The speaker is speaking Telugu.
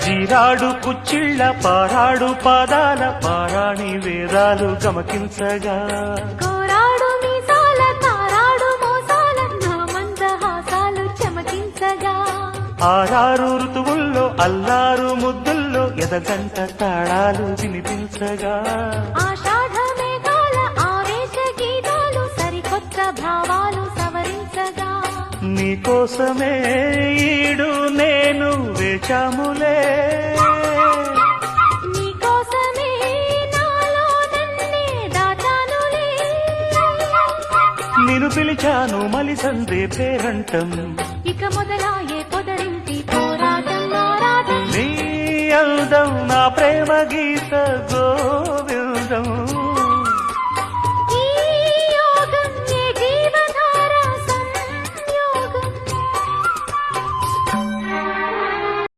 జీరాడు కుచ్చిళ్ళ పారాడు పాదాల పారాణి వేదాలు గమకించగా కోరాడు మీసాల తారాడు మోసాల నా మందహాసాలు చమకించగా ఆరారు ఋతువుల్లో అల్లారు ముద్దుల్లో ఎదగంట తాళాలు వినిపించగా ఆషాఢ మేఘాల ఆవేశ గీతాలు సరికొత్త భావాలు సవరించగా నీకోసమే ఈడు నేను వేచాములే నీకోసమే నాలో నన్నే దాచానులే నిన్ను పిలిచాను మలిసందే పేరంటం ఇక మొదలాయే